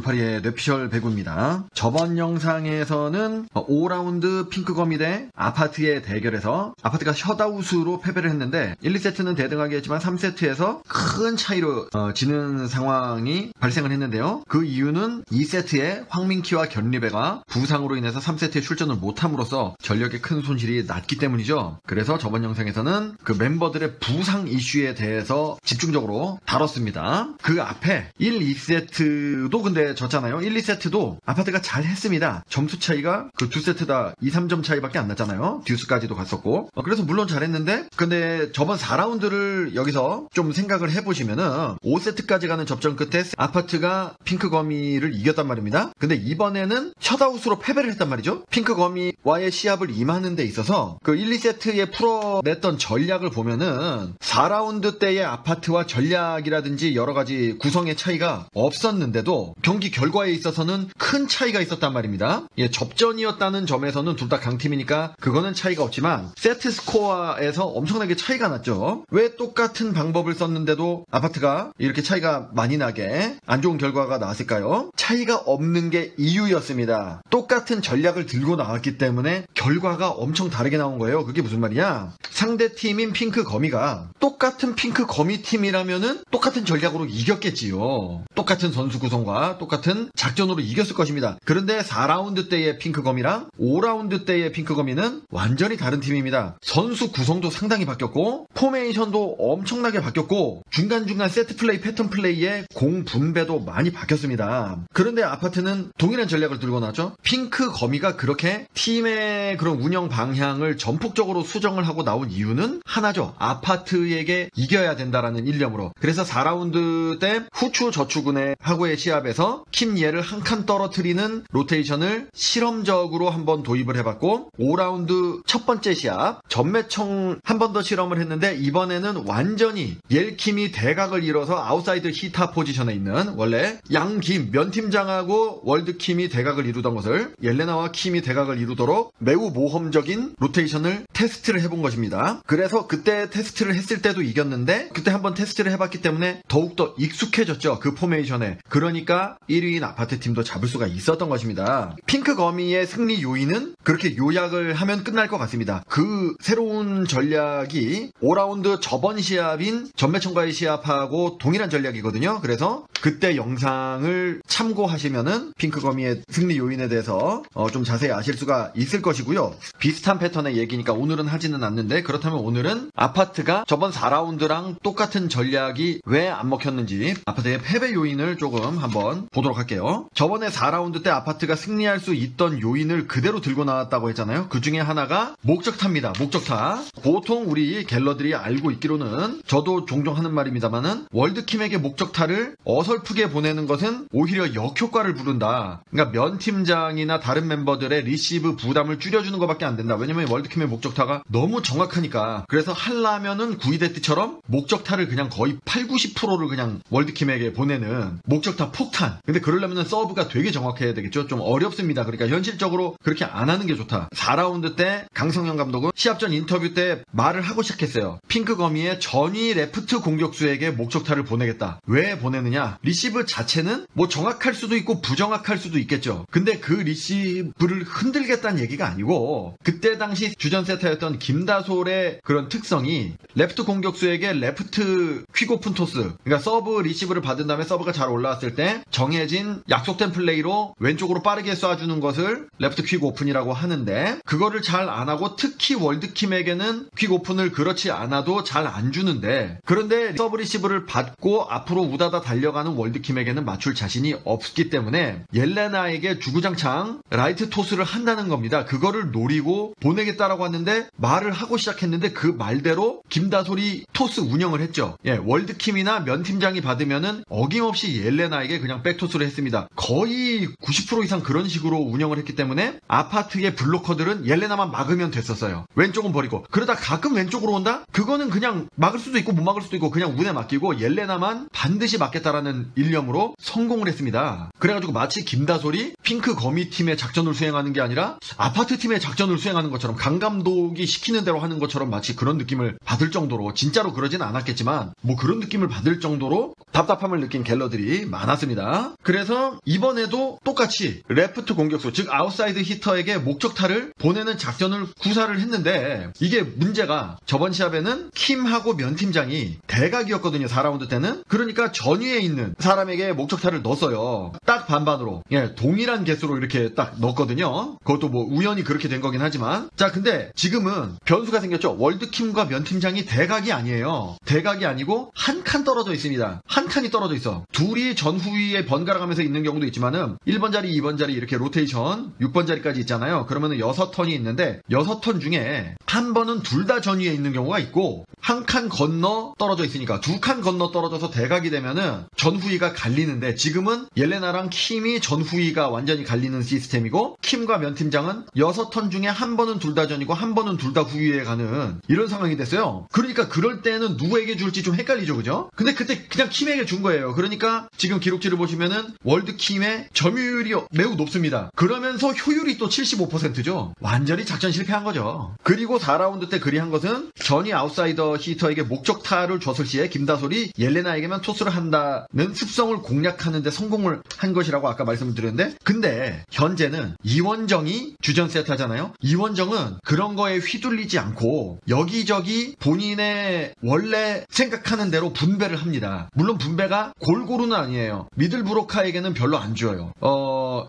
돌파리의 뇌피셜 배구입니다. 저번 영상에서는 5라운드 핑크거미 대 아파트의 대결에서 아파트가 셧아웃으로 패배를 했는데 1, 2세트는 대등하게 했지만 3세트에서 큰 차이로 지는 상황이 발생을 했는데요. 그 이유는 2세트에 황민키와 견리배가 부상으로 인해서 3세트에 출전을 못함으로써 전력에 큰 손실이 났기 때문이죠. 그래서 저번 영상에서는 그 멤버들의 부상 이슈에 대해서 집중적으로 다뤘습니다. 그 앞에 1, 2세트도 근데 졌잖아요. 1, 2세트도 아파트가 잘 했습니다. 점수 차이가 그 두 세트 다 2, 3점 차이밖에 안 났잖아요. 듀스까지도 갔었고. 그래서 물론 잘했는데 근데 저번 4라운드를 여기서 좀 생각을 해보시면은 5세트까지 가는 접전 끝에 아파트가 핑크거미를 이겼단 말입니다. 근데 이번에는 셧아웃으로 패배를 했단 말이죠. 핑크거미와의 시합을 임하는 데 있어서 그 1, 2세트에 풀어냈던 전략을 보면은 4라운드 때의 아파트와 전략이라든지 여러가지 구성의 차이가 없었는데도 경기 결과에 있어서는 큰 차이가 있었단 말입니다. 접전이었다는 점에서는 둘 다 강팀이니까 그거는 차이가 없지만 세트 스코어에서 엄청나게 차이가 났죠. 왜 똑같은 방법을 썼는데도 아파트가 이렇게 차이가 많이 나게 안 좋은 결과가 나왔을까요? 차이가 없는 게 이유였습니다. 똑같은 전략을 들고 나왔기 때문에 결과가 엄청 다르게 나온 거예요. 그게 무슨 말이냐? 상대 팀인 핑크거미가 똑같은 핑크거미 팀이라면은 똑같은 전략으로 이겼겠지요. 똑같은 선수 구성과 똑같은 작전으로 이겼을 것입니다. 그런데 4라운드 때의 핑크거미랑 5라운드 때의 핑크거미는 완전히 다른 팀입니다. 선수 구성도 상당히 바뀌었고 포메이션도 엄청나게 바뀌었고 중간중간 세트 플레이, 패턴 플레이의 공 분배도 많이 바뀌었습니다. 그런데 아파트는 동일한 전략을 들고 나왔죠. 핑크거미가 그렇게 팀의 그런 운영 방향을 전폭적으로 수정을 하고 나온 이유는 하나죠. 아파트에게 이겨야 된다라는 일념으로. 그래서 4라운드 때 후추 저축은의 하고의 시합에서 킴예를 한 칸 떨어뜨리는 로테이션을 실험적으로 한번 도입을 해봤고 5라운드 첫 번째 시합 전매청 한 번 더 실험을 했는데 이번에는 완전히 옐킴이 대각을 이뤄서 아웃사이드 히타 포지션에 있는 원래 양김 면팀장하고 월드킴이 대각을 이루던 것을 옐레나와 킴이 대각을 이루도록 매우 모험적인 로테이션을 테스트를 해본 것입니다. 그래서 그때 테스트를 했을 때도 이겼는데 그때 한번 테스트를 해봤기 때문에 더욱더 익숙해졌죠. 그 포메이션에. 그러니까 1위인 아파트팀도 잡을 수가 있었던 것입니다. 핑크거미의 승리 요인은 그렇게 요약을 하면 끝날 것 같습니다. 그 새로운 전략이 5라운드 저번 시합인 전매청과의 시합하고 동일한 전략이거든요. 그래서 그때 영상을 참고하시면은 핑크거미의 승리 요인에 대해서 좀 자세히 아실 수가 있을 것이고요. 비슷한 패턴의 얘기니까 오늘은 하지는 않는데 그렇다면 오늘은 아파트가 저번 4라운드랑 똑같은 전략이 왜 안 먹혔는지 아파트의 패배 요인을 조금 한번 보도록 할게요. 저번에 4라운드 때 아파트가 승리할 수 있던 요인을 그대로 들고 나왔다고 했잖아요. 그 중에 하나가 목적타입니다. 목적타. 보통 우리 갤러들이 알고 있기로는 저도 종종 하는 말입니다만은 월드킴에게 목적타를 어설프게 보내는 것은 오히려 역효과를 부른다. 그러니까 면팀장이나 다른 멤버들의 리시브 부담을 줄여주는 것밖에 안 된다. 왜냐면 월드킴의 목적타가 너무 정확하니까. 그래서 하려면은 구이데티처럼 목적타를 그냥 거의 8, 90%를 그냥 월드킴에게 보내는 목적타 폭탄. 근데 그러려면 서브가 되게 정확해야 되겠죠. 좀 어렵습니다. 그러니까 현실적으로 그렇게 안 하는 게 좋다. 4라운드 때 강성현 감독은 시합 전 인터뷰 때 말을 하고 시작했어요. 핑크거미의 전위 레프트 공격수에게 목적타를 보내겠다. 왜 보내느냐? 리시브 자체는 뭐 정확할 수도 있고 부정확할 수도 있겠죠. 근데 그 리시브를 흔들겠다는 얘기가 아니고 그때 당시 주전 세타였던 김다솔의 그런 특성이 레프트 공격수에게 레프트 퀵 오픈 토스, 그러니까 서브 리시브를 받은 다음에 서브가 잘 올라왔을 때 정해진 약속된 플레이로 왼쪽으로 빠르게 쏴주는 것을 레프트 퀵 오픈이라고 하는데 그거를 잘 안 하고 특히 월드킴에게는 퀵 오픈을 그렇지 않아도 잘 안 주는데 그런데 서브 리시브를 받고 앞으로 우다다 달려가는 월드킴에게는 맞출 자신이 없기 때문에 옐레나에게 주구장창 라이트 토스를 한다는 겁니다. 그거를 노리고 보내겠다라고 하는데 말을 하고 시작했는데 그 말대로 김다솔이 토스 운영을 했죠. 월드킴이나 면팀장이 받으면은 어김없이 옐레나에게 그냥 백토스를 했습니다. 거의 90% 이상 그런 식으로 운영을 했기 때문에 아파트의 블로커들은 옐레나만 막으면 됐었어요. 왼쪽은 버리고. 그러다 가끔 왼쪽으로 온다? 그거는 그냥 막을 수도 있고 못 막을 수도 있고 그냥 운에 맡기고 옐레나만 반드시 막겠다라는 일념으로 성공을 했습니다. 그래가지고 마치 김다솔이 핑크 거미팀의 작전을 수행하는 게 아니라 아파트팀의 작전을 수행하는 것처럼 강 감독이 시키는 대로 하는 것처럼 마치 그런 느낌을 받을 정도로, 진짜로 그러진 않았겠지만 뭐 그런 느낌을 받을 정도로 답답함을 느낀 갤러들이 많았습니다. 그래서 이번에도 똑같이 레프트 공격수, 즉 아웃사이드 히터에게 목적타를 보내는 작전을 구사를 했는데, 이게 문제가 저번 시합에는 킴하고 면팀장이 대각이었거든요. 4라운드 때는. 그러니까 전위에 있는 사람에게 목적타를 넣었어요. 딱 반반으로. 예, 동일한 개수로 이렇게 딱 넣었거든요. 그것도 뭐 우연히 그렇게 된 거긴 하지만. 자, 근데 지금은 변수가 생겼죠. 월드킴과 면팀장이 대각이 아니에요. 대각이 아니고 한 칸 떨어져 있습니다. 한 칸이 떨어져 있어. 둘이 전후위에 번갈아 가면서 있는 경우도 있지만은 1번 자리, 2번 자리 이렇게 로테이션 6번 자리까지 있잖아요. 그러면은 6턴이 있는데 6턴 중에 한 번은 둘 다 전위에 있는 경우가 있고, 한 칸 건너 떨어져 있으니까 두 칸 건너 떨어져서 대각이 되면은 전후위가 갈리는데, 지금은 옐레나랑 킴이 전후위가 완전히 갈리는 시스템이고, 킴과 면팀장은 6턴 중에 한 번은 둘 다 전이고 한 번은 둘 다 후위에 가는 이런 상황이 됐어요. 그러니까 그럴 때는 누구에게 줄지 좀 헷갈리죠, 그죠? 근데 그때 그냥 킴에게 준 거예요. 그러니까 지금 기록지를 보시면은 월드킴의 점유율이 매우 높습니다. 그러면서 효율이 또 75%죠. 완전히 작전 실패한 거죠. 그리고 4라운드 때 그리한 것은 전이 아웃사이더 히터에게 목적타를 줬을 시에 김다솔이 옐레나에게만 토스를 한다는 습성을 공략하는 데 성공을 한 것이라고 아까 말씀을 드렸는데, 근데 현재는 이원정이 주전 세타잖아요. 이원정은 그런 거에 휘둘리지 않고 여기저기 본인의 원래 생각하는 대로 분배를 합니다. 물론 분배가 골고루는 아니에요. 미들브로카에게는 별로 안 줘요.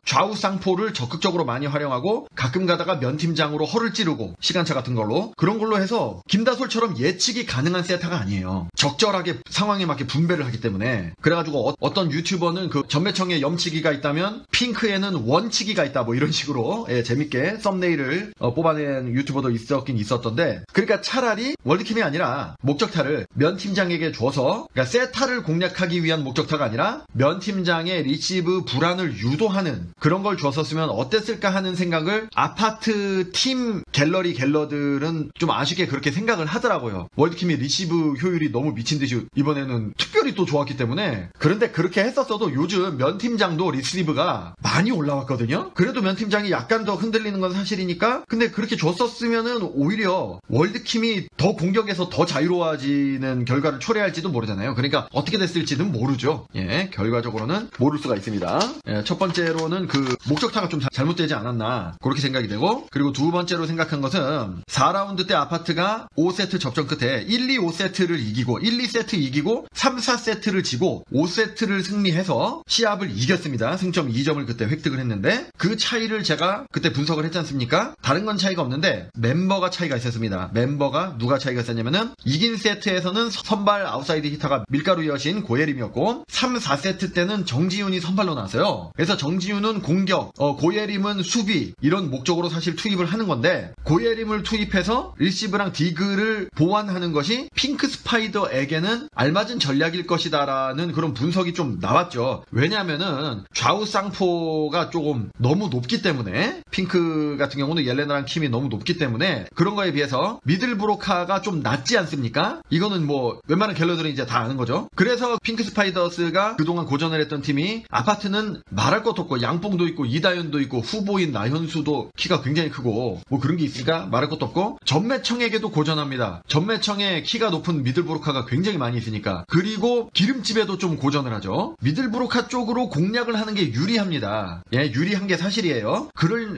좌우 쌍포를 적극적으로 많이 활용하고 가끔 가다가 면팀장으로 허를 찌르고 시간차 같은 걸로, 그런 걸로 해서 김다솔처럼 예측이 가능한 세타가 아니에요. 적절하게 상황에 맞게 분배를 하기 때문에. 그래가지고 어떤 유튜버는 그 전매청에 염치기가 있다면 핑크에는 원치기가 있다, 뭐 이런 식으로 재밌게 썸네일을 뽑아낸 유튜버도 있었긴 있었던데, 그러니까 차라리 월드킴이 아니라 목적타를 면팀장에게 줘서, 그러니까 세타를 공략하기 위한 목적타가 아니라 면팀장의 리시브 불안을 유도하는 그런 걸 줬었으면 어땠을까 하는 생각을 아파트 팀 갤러들은 좀 아쉽게 그렇게 생각을 하더라고요. 월드킴이 리시브 효율이 너무 미친듯이 이번에는 특별히 또 좋았기 때문에. 그런데 그렇게 했었어도 요즘 면팀장도 리시브가 많이 올라왔거든요. 그래도 면팀장이 약간 더 흔들리는 건 사실이니까. 근데 그렇게 줬었으면은 오히려 월드킴이 더 공격에서 더 자유로워지는 결과를 초래할지도 모르잖아요. 그러니까 어떻게 됐을지는 모르죠. 예, 결과적으로는 모를 수가 있습니다. 예, 첫 번째로는 그 목적타가 좀 잘못되지 않았나 그렇게 생각이 되고, 그리고 두 번째로 생각한 것은 4라운드 때 아파트가 5세트 접전 끝에 1, 2, 5세트를 이기고 1, 2세트 이기고 3, 4세트를 지고 5세트를 승리해서 시합을 이겼습니다. 승점 2점을 그때 획득을 했는데, 그 차이를 제가 그때 분석을 했지 않습니까? 다른 건 차이가 없는데 멤버가 차이가 있었습니다. 멤버가 누가 차이가 있었냐면은, 이긴 세트에서는 선발 아웃사이드 히터가 밀가루 여신 고예림이었고 3, 4세트 때는 정지훈이 선발로 나왔어요. 그래서 정지훈은 공격, 고예림은 수비, 이런 목적으로 사실 투입을 하는 건데, 고예림을 투입해서 리시브랑 디그를 보완하는 것이 핑크 스파이더에게는 알맞은 전략일 것이다라는 그런 분석이 좀 나왔죠. 왜냐하면은 좌우 쌍포가 조금 너무 높기 때문에, 핑크 같은 경우는 옐레나랑 킴이 너무 높기 때문에 그런 거에 비해서 미들브로카가 좀 낮지 않습니까? 이거는 뭐 웬만한 갤러들은 이제 다 아는 거죠. 그래서 핑크 스파이더스가 그동안 고전을 했던 팀이, 아파트는 말할 것도 없고 양뽕도 있고 이다현도 있고 후보인 나현수도 키가 굉장히 크고 뭐 그런 게 있으니까 말할 것도 없고, 전매청에게도 고전합니다. 전매청에 키가 높은 미들브로카가 굉장히 많이 있으니까. 그리고 기름집에도 좀 고전을 하죠. 미들브로카 쪽으로 공략을 하는 게 유리합니다. 예, 유리한 게 사실이에요.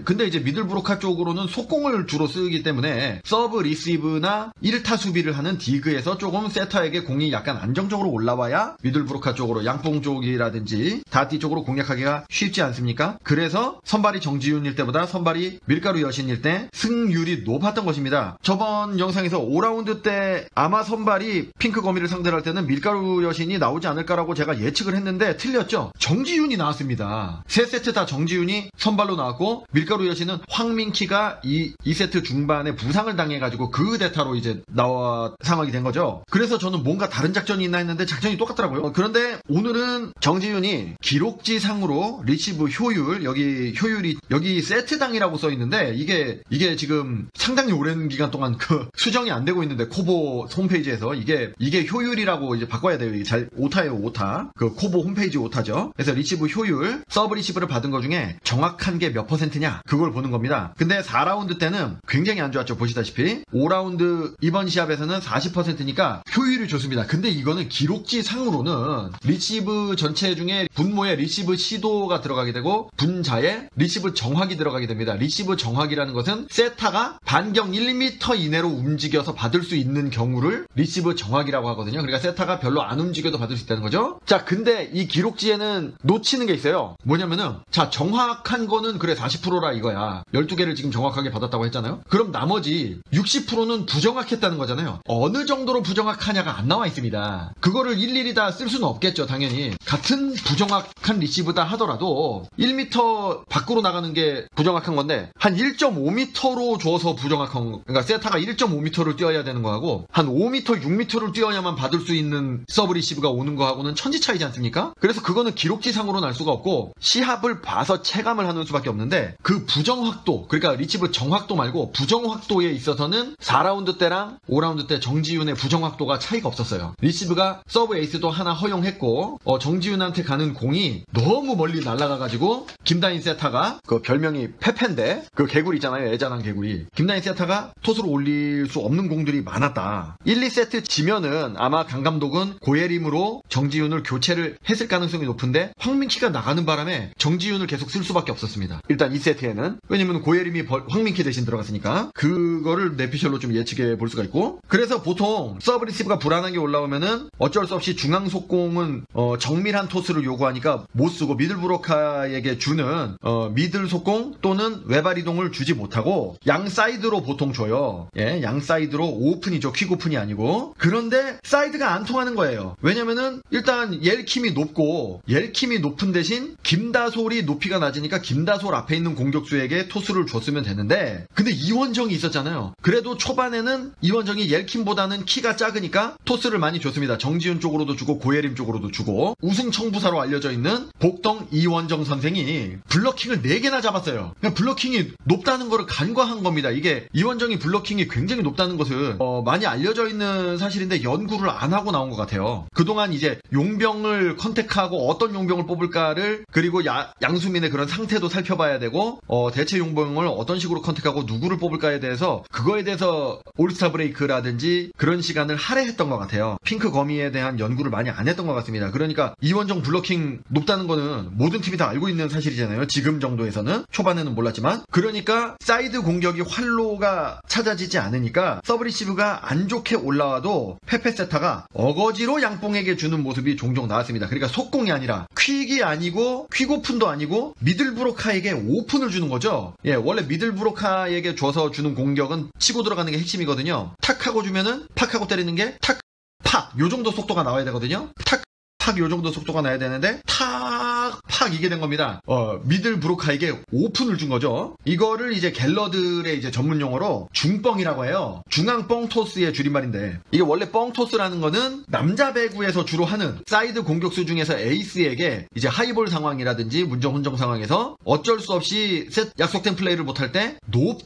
근데 이제 미들브로카 쪽으로는 속공을 주로 쓰기 때문에 서브 리시브나 1타 수비를 하는 디그에서 조금 세터에게 공이 약간 안정적으로 올라와야 미들브로카 쪽으로, 양뽕 쪽이라든지 다띠 쪽으로 공략하기가 쉽지 않습니까? 그래서 선발이 정지훈일 때보다 선발이 밀가루 여신일 때 승률이 높았던 것입니다. 저번 영상에서 5라운드 때 아마 선발이 핑크 거미를 상대로 할 때는 밀가루 여신이 나오지 않을까라고 제가 예측을 했는데 틀렸죠. 정지훈이 나왔습니다. 3세트 다 정지훈이 선발로 나왔고, 밀가루 여신은 황민키가 2세트 중반에 부상을 당해가지고 그 대타로 이제 나와 상황이 된 거죠. 그래서 저는 뭔가 다른 작전이 있나 했는데 작전이 똑같더라고요. 그런데 오늘은 정지훈이 기록지상으로 리시브 효율, 여기 효율이 여기 세트당이라고 써 있는데 이게 지금 상당히 오랜 기간 동안 그 수정이 안 되고 있는데 코보 홈페이지에서 이게 효율이라고 이제 바꿔야 돼요. 이게 잘 오타예요, 오타. 그 코보 홈페이지 오타죠. 그래서 리시브 효율, 서브 리시브를 받은 것 중에 정확한 게 몇 %냐 그걸 보는 겁니다. 근데 4라운드 때는 굉장히 안 좋았죠. 보시다시피 5라운드 이번 시합에서는 40%니까 효율이 좋습니다. 근데 이거는 기록지 상으로는 리시브 전체 중에 분모에 리시브 시도가 들어가게 되고 분자에 리시브 정확이 들어가게 됩니다. 리시브 정확이라는 것은 세타가 반경 1m 이내로 움직여서 받을 수 있는 경우를 리시브 정확이라고 하거든요. 그러니까 세타가 별로 안 움직여도 받을 수 있다는 거죠. 자, 근데 이 기록지에는 놓치는 게 있어요. 뭐냐면은 자, 정확한 거는 그래 40%라 이거야. 12개를 지금 정확하게 받았다고 했잖아요. 그럼 나머지 60%는 부정확했다는 거잖아요. 어느 정도로 부정확하냐가 안 나와 있습니다. 그거를 일일이 다 쓸 수는 없겠죠. 당연히 같은 부정확한 리시브다 하더라도 1m 밖으로 나가는 게 부정확한 건데 한 1.5m로 줘서 부정확한, 그러니까 세타가 1.5m를 뛰어야 되는 거하고 한 5m, 6m를 뛰어야만 받을 수 있는 서브 리시브가 오는 거하고는 천지 차이지 않습니까? 그래서 그거는 기록지상으로는 알 수가 없고 시합을 봐서 체감을 하는 수밖에 없는데 그 부정확도, 그러니까 리시브 정확도 말고 부정확도에 있어서는 4라운드 때랑 5라운드 때 정지윤의 부정확도가 차이가 없었어요. 리시브가 서브 에이스도 하나 허용했고 정지윤한테 가는 공이 너무 멀리 날아가가지고 김다인 세타가 그 별명이 페페인데 그 개구리 있잖아요. 애잔한 개구리. 김다인 세타가 토스로 올릴 수 없는 공들이 많았다. 1, 2세트 지면은 아마 강 감독은 고예림으로 정지윤을 교체를 했을 가능성이 높은데 황민키가 나가는 바람에 정지윤을 계속 쓸 수밖에 없었습니다. 일단 2세트에는. 왜냐면 고예림이 황민키 대신 들어갔으니까 그거를 내피셜로 좀 예측해 볼 수가 있고, 그래서 보통 서브 리시브가 불안하게 올라오면은 어쩔 수 없이 중앙 속공은 정밀한 토스를 요구하니까 못 쓰고 미들 브로카에게 주는 미들 속공 또는 외발 이동을 주지 못하고 양 사이드로 보통 줘요. 예, 양 사이드로 오픈이죠. 퀵 오픈이 아니고. 그런데 사이드가 안 통하는 거예요. 왜냐면은 일단 옐킴이 높고 옐킴이 높은 대신 김다솔이 높이가 낮으니까 김다솔 앞에 있는 공격수에게 토스를 줬으면 되는데, 근데 이원정이 있었잖아요. 그래도 초반에는 이원정이 옐킴보다는 키가 작으니까 토스를 많이 줬습니다. 정지윤 쪽으로도 주고 고예림 쪽으로도 주고. 우승 청부사로 알려져 있는 복동 이원정 선생이 블러킹을 4개나 잡았어요. 그냥 블러킹이 높다는 거를 간과한 겁니다. 이게 이원정이 블러킹이 굉장히 높다는 것은 많이 알려져 있는 사실인데 연구를 안 하고 나온 것 같아요. 그동안 이제 용병을 컨택하고 어떤 용병을 뽑을까를, 그리고 양수민의 그런 상태도 살펴봐야 되고 대체 용병을 어떤 식으로 컨택하고 누구를 뽑을까에 대해서, 그거에 대해서 올스타 브레이크라든지 그런 시간을 할애했던 것 같아요. 핑크 거미에 대한 연구를 많이 안 했던 것 같습니다. 그러니까 이원정 블러킹 높다는 거는 모든 팀이 다 알고 있는 사실이잖아요. 지금 정도에서는. 초반에는 몰랐지만. 그러니까 사이드 공격이 활로가 찾아지지 않으니까 서브 리시브가 안 좋게 올라와도 페페 세타가 어거지로 양뽕에게 주는 모습이 종종 나왔습니다. 그러니까 속공이 아니라 퀵이 아니고 퀵 오픈도 아니고 미들 브로카에게 오픈을 주는 거죠. 예, 원래 미들 브로카에게 줘서 주는 공격은 치고 들어가는 게 핵심이거든요. 탁 하고 주면은 팍 하고 때리는 게 탁, 팍 요 정도 속도가 나와야 되거든요. 탁, 팍 요 정도 속도가 나야 되는데 탁, 팍 이게 된 겁니다. 미들 브로카에게 오픈을 준 거죠. 이거를 이제 갤러들의 이제 전문 용어로 중뻥이라고 해요. 중앙 뻥 토스의 줄임말인데, 이게 원래 뻥 토스라는 거는 남자 배구에서 주로 하는 사이드 공격수 중에서 에이스에게 이제 하이볼 상황이라든지 문정 혼정 상황에서 어쩔 수 없이 약속된 플레이를 못할 때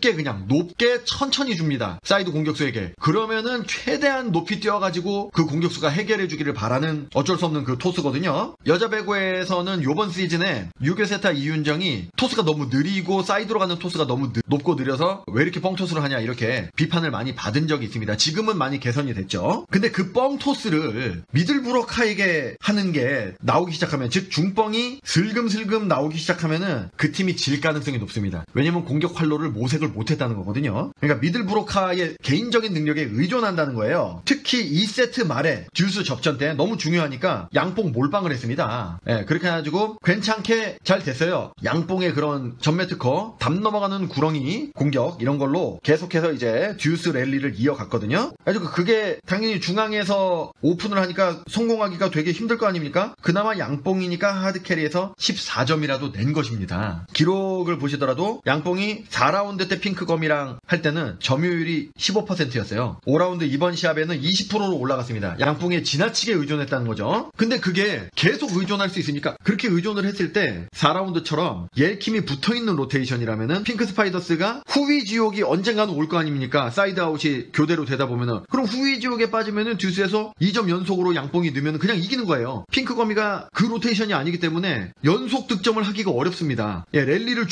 그냥 높게 천천히 줍니다. 사이드 공격수에게. 그러면은 최대한 높이 뛰어가지고 그 공격수가 해결해 주기를 바라는 어쩔 수 없는 그 토스거든요. 여자 배구에서는 요번 시즌에 유교세타 이윤정이 토스가 너무 느리고 사이드로 가는 토스가 너무 높고 느려서 왜 이렇게 뻥 토스를 하냐 이렇게 비판을 많이 받은 적이 있습니다. 지금은 많이 개선이 됐죠. 근데 그 뻥 토스를 미들 브로카에게 하는 게 나오기 시작하면, 즉 중뻥이 슬금슬금 나오기 시작하면은 그 팀이 질 가능성이 높습니다. 왜냐면 공격 활로를 모색을 못했다는 거거든요. 그러니까 미들 브로카의 개인적인 능력에 의존한다는 거예요. 특히 2세트 말에 듀스 접전 때 너무 중요하니까 양뽕 몰빵을 했습니다. 예, 그렇게 해가지고 괜찮게 잘 됐어요. 양뽕의 그런 전매 특허, 담 넘어가는 구렁이 공격 이런 걸로 계속해서 이제 듀스 랠리를 이어갔거든요. 그래서 그게 당연히 중앙에서 오픈을 하니까 성공하기가 되게 힘들 거 아닙니까? 그나마 양뽕이니까 하드캐리에서 14점이라도 낸 것입니다. 기록을 보시더라도 양뽕이 4라운드 때 핑크검이랑 할 때는 점유율이 15%였어요. 5라운드 이번 시합에는 20%로 올라갔습니다. 양뽕에 지나치게 의존했다는 거죠. 근데 그게 계속 의존할 수 있으니까, 그렇게 그렇게 의존을 했을 때 4라운드처럼 옐킴이 붙어있는 로테이션이라면은 핑크 스파이더스가 후위 지옥이 언젠가는 올 거 아닙니까? 사이드 아웃이 교대로 되다 보면은. 그럼 후위 지옥에 빠지면은 듀스에서 2점 연속으로 양봉이 넣으면 그냥 이기는 거예요. 핑크 거미가 그 로테이션이 아니기 때문에 연속 득점을 하기가 어렵습니다. 예, 랠리를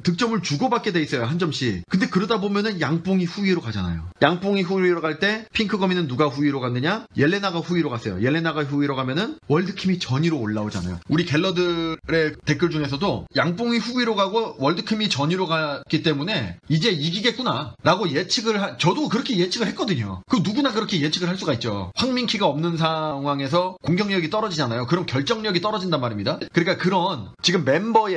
득점을 주고받게 돼 있어요. 한 점씩. 근데 그러다 보면은 양봉이 후위로 가잖아요. 양봉이 후위로 갈 때 핑크 거미는 누가 후위로 갔느냐? 옐레나가 후위로 갔어요. 옐레나가 후위로 가면은 월드킴이 전위로 올라오잖아요. 우리 갤러들의 댓글 중에서도 양봉이 후위로 가고 월드킴이 전위로 갔기 때문에 이제 이기겠구나 라고 저도 그렇게 예측을 했거든요. 그 누구나 그렇게 예측을 할 수가 있죠. 황민키가 없는 상황에서 공격력이 떨어지잖아요. 그럼 결정력이 떨어진단 말입니다. 그러니까 그런 지금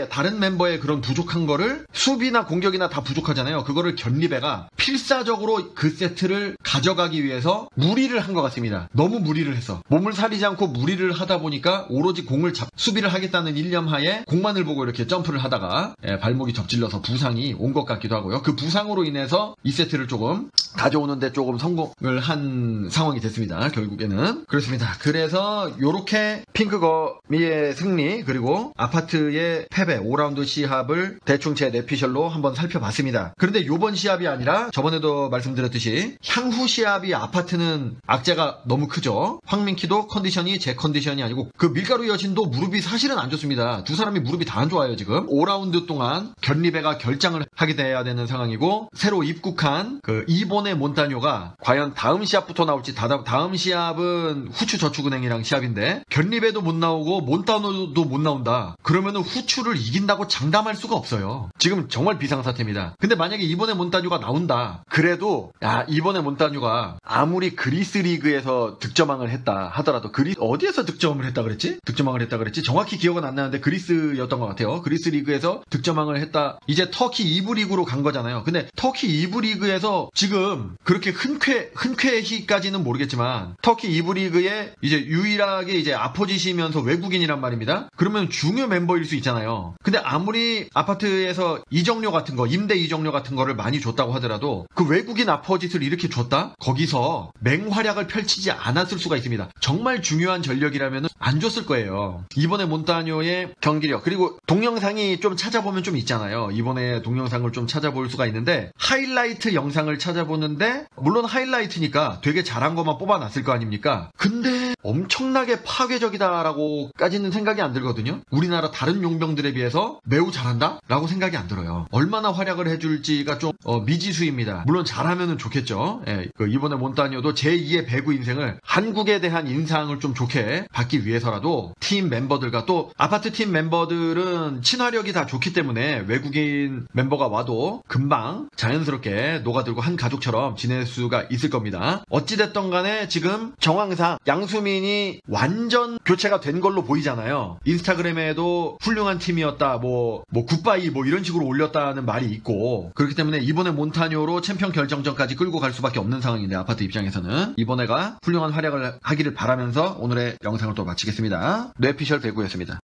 다른 멤버의 그런 부족한 거를 수비나 공격이나 다 부족하잖아요. 그거를 견리베가 필사적으로 그 세트를 가져가기 위해서 무리를 한 것 같습니다. 너무 무리를 해서 몸을 사리지 않고 무리를 하다 보니까 오로지 공을 수비를 하겠다는 일념하에 공만을 보고 이렇게 점프를 하다가 발목이 접질러서 부상이 온 것 같기도 하고요. 그 부상으로 인해서 2세트를 조금 가져오는데 조금 성공을 한 상황이 됐습니다. 결국에는 그렇습니다. 그래서 요렇게 핑크거미의 승리 그리고 아파트의 패배 5라운드 시합을 대충 제 내피셜로 한번 살펴봤습니다. 그런데 요번 시합이 아니라 저번에도 말씀드렸듯이 향후 시합이 아파트는 악재가 너무 크죠. 황민키도 컨디션이 제 컨디션이 아니고 그 밀가루 여신도 무릎이 사실은 안 좋습니다. 두 사람이 무릎이 다 안 좋아요. 지금 5라운드 동안 견리베가 결장을 하게 돼야 되는 상황이고 새로 입국한 그 이본의 몬타뇨가 과연 다음 시합부터 나올지 다음 시합은 후추 저축은행이랑 시합인데 견리베도 못 나오고 몬타뇨도 못 나온다. 그러면은 후추를 이긴다고 장담할 수가 없어요. 지금 정말 비상사태입니다. 근데 만약에 이번에 몬타뇨가 나온다. 그래도 이번에 몬타뇨가 아무리 그리스 리그에서 득점왕을 했다 하더라도 어디에서 득점을 했다 그랬지? 득점왕을 했다 그랬지? 정확히 기억은 안 나는데 그리스였던 것 같아요. 그리스 리그에서 득점왕을 했다. 이제 터키 2부 리그로 간 거잖아요. 근데 터키 2부 리그에서 지금 그렇게 흔쾌히까지는 모르겠지만 터키 2부 리그에 이제 유일하게 이제 아포지시면서 외국인이란 말입니다. 그러면 중요 멤버일 수 있잖아요. 근데 아무리 아파트에서 이적료 같은 거, 임대 이적료 같은 거를 많이 줬다고 하더라도 그 외국인 아포짓을 이렇게 줬다? 거기서 맹활약을 펼치지 않았을 수가 있습니다. 정말 중요한 전력이라면 안 줬을 거예요. 이번에 몬타뇨의 경기력 그리고 동영상이 좀 찾아보면 좀 있잖아요. 이번에 동영상을 좀 찾아볼 수가 있는데 하이라이트 영상을 찾아보는데 물론 하이라이트니까 되게 잘한 것만 뽑아놨을 거 아닙니까? 근데 엄청나게 파괴적이다라고까지는 생각이 안 들거든요. 우리나라 다른 용병들에 비해서 매우 잘한다? 라고 생각이 안 들어요. 얼마나 활약을 해줄지가 좀 미지수입니다. 물론 잘하면 좋겠죠. 이번에 몬타뇨도 제2의 배구 인생을 한국에 대한 인상을 좀 좋게 받기 위해서라도 팀 멤버들과 또 아파트 팀 멤버들은 친화력이 다 좋기 때문에 외국인 멤버가 와도 금방 자연스럽게 녹아들고 한 가족처럼 지낼 수가 있을 겁니다. 어찌됐던 간에 지금 정황상 양수민이 완전 교체가 된 걸로 보이잖아요. 인스타그램에도 훌륭한 팀이었다 뭐 굿바이 뭐 이런 식으로 올렸다는 말이 있고 그렇기 때문에 이번에 몬타뇨로 챔피언 결정전까지 끌고 갈 수밖에 없는 상황인데 아파트 입장에서는 이번에가 훌륭한 활약을 하기를 바라면서 오늘의 영상을 또 마치겠습니다. 뇌피셜 배구였습니다.